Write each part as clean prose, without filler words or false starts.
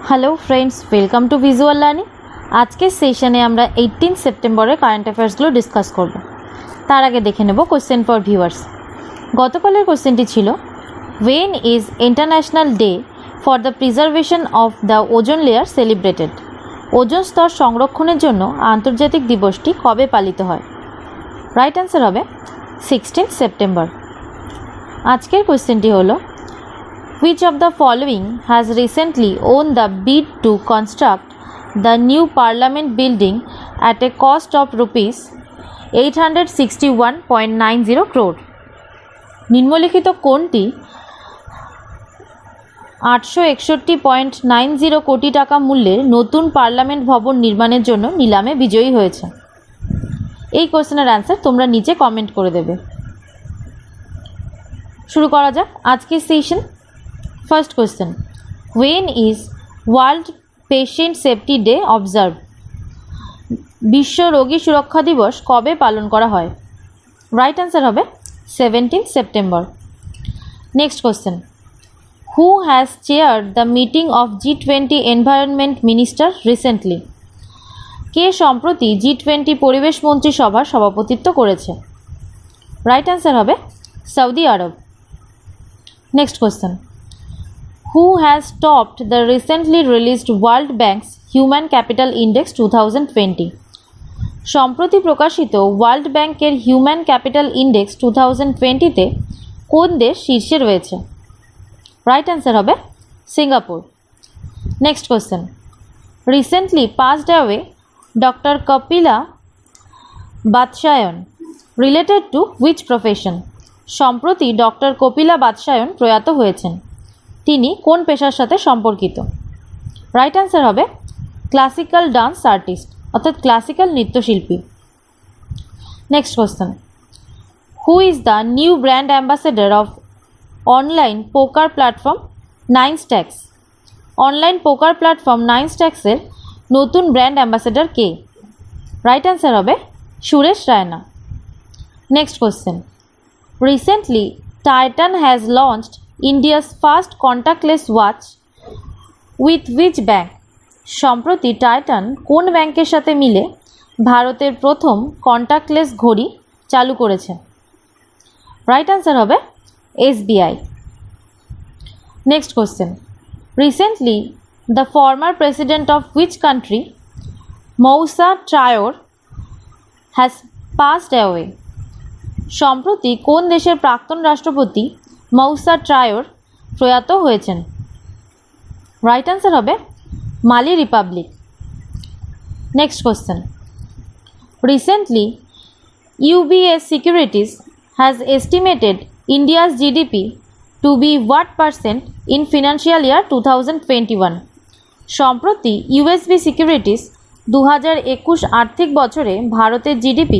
Hello friends, welcome to visual learning. আজকের সেশনে আমরা 18 সেপ্টেম্বরের কারেন্ট অ্যাফেয়ার্সগুলো ডিসকাস করব। তার আগে দেখে নেব কোশ্চেন ফর ভিউয়ার্স। গতকালের কোশ্চেনটি ছিল, when is international day for the preservation of the ozone layer celebrated? Ozone স্তর সংরক্ষণের জন্য আন্তর্জাতিক দিবসটি কবে পালিত হয়? রাইট অ্যান্সার হবে 16 সেপ্টেম্বর। আজকের কোশ্চেনটি হলো, which of the following has recently won the bid to construct the new parliament building at a cost of rupees 861.90 crore? নিম্নলিখিত কোনটি 861.90 কোটি টাকা মূল্যের নতুন পার্লামেন্ট ভবন নির্মাণের জন্য নিলামে বিজয়ী হয়েছে? এই কোশ্চেনের অ্যান্সার তোমরা নিচে কমেন্ট করে দেবে। শুরু করা যাক আজকের session. First question, when is world patient safety day observe? বিশ্ব রোগী সুরক্ষা দিবস কবে পালন করা হয়? রাইট অ্যান্সার হবে 17 September. Next question, who has chaired the meeting of G20 environment minister recently? কে সম্প্রতি G20 পরিবেশ মন্ত্রী সভার সভাপতিত্ব করেছে? রাইট অ্যান্সার হবে Saudi Arab. Next question, who has topped the recently released World Bank's Human Capital Index 2020? সম্প্রতি প্রকাশিত ওয়ার্ল্ড ব্যাংকের হিউম্যান ক্যাপিটাল ইন্ডেক্স 2020-তে কোন দেশ শীর্ষে রয়েছে? রাইট অ্যান্সার হবে Singapore. Next question, recently passed away doctor Kapila Vatsyayan related to which profession? সম্প্রতি doctor Kapila Vatsyayan প্রয়াত হয়েছেন, তিনি কোন পেশার সাথে সম্পর্কিত? রাইট অ্যান্সার হবে ক্লাসিক্যাল ডান্স আর্টিস্ট, অর্থাৎ ক্লাসিক্যাল নৃত্যশিল্পী। Next question, who is the new brand ambassador of online poker platform 9stacks? Online poker platform 9stacks-এর নতুন ব্র্যান্ড অ্যাম্বাসেডর কে? রাইট অ্যান্সার হবে Suresh Raina. Next question, recently Titan has launched India's first contactless watch with which bank? সম্প্রতি Titan কোন ব্যাংকের সাথে মিলে ভারতের প্রথম কন্ট্যাক্টলেস ঘড়ি চালু করেছে? রাইট অ্যান্সার হবে SBI। Next question, recently the former president of which country Moussa Traore has passed away? সম্প্রতি কোন দেশের প্রাক্তন রাষ্ট্রপতি মৌসা ট্রায়োর প্রয়াত হয়েছেন? রাইট অ্যান্সার হবে Mali Republic. Next question, recently UBS securities has estimated India's GDP to be what percent in financial year 2021? সম্প্রতি USB securities 2021 আর্থিক বছরে ভারতের GDP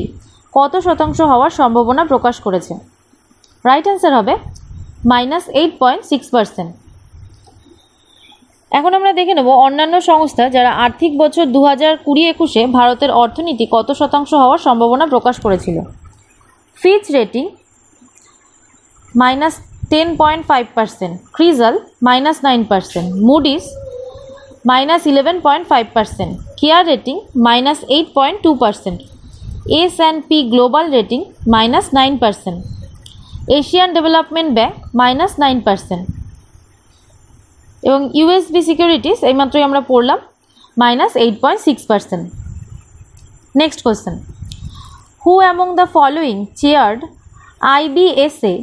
কত শতাংশ হওয়ার সম্ভাবনা প্রকাশ করেছে? রাইট অ্যান্সার হবে -8.6%। এখন আমরা দেখে নেব অন্যান্য সংস্থা যারা আর্থিক বছর 2020-21-এ ভারতের অর্থনীতি কত শতাংশ হওয়ার সম্ভাবনা প্রকাশ করেছিল। Fitch rating -10.5%, Crisil -9%, Moody's -11.5%, CARE rating -8.2%, S&P global rating -9%, Asian development bank -9%, এবং USB সিকিউরিটিস এইমাত্রই আমরা পড়লাম -8.6%। Next question, who among the following chaired IBSA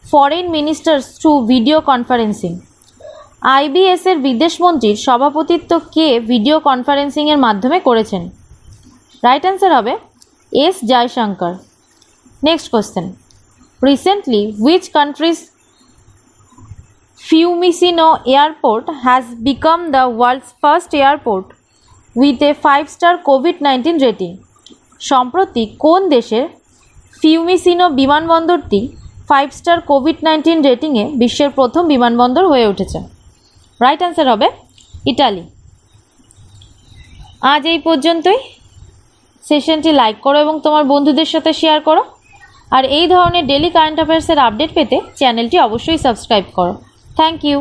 foreign ministers through video conferencing? IBS-এর বিদেশমন্ত্রীর সভাপতিত্ব কে ভিডিও কনফারেন্সিংয়ের মাধ্যমে করেছেন? রাইট অ্যান্সার হবে S Jaishankar. Next question, recently which country's Fiumicino airport has become the world's first airport with a 5-star COVID-19 rating? সম্প্রতি কোন দেশের ফিউমিসিনো বিমানবন্দরটি 5-star COVID-19 রেটিংয়ে বিশ্বের প্রথম বিমানবন্দর হয়ে উঠেছে? রাইট অ্যান্সার হবে ইটালি। আজ এই পর্যন্তই। সেশনটি লাইক করো এবং তোমার বন্ধুদের সাথে শেয়ার করো। আর এই ধরনের ডেলি কারেন্ট অ্যাফেয়ার্সের আপডেট পেতে চ্যানেলটি অবশ্যই সাবস্ক্রাইব করো। Thank you.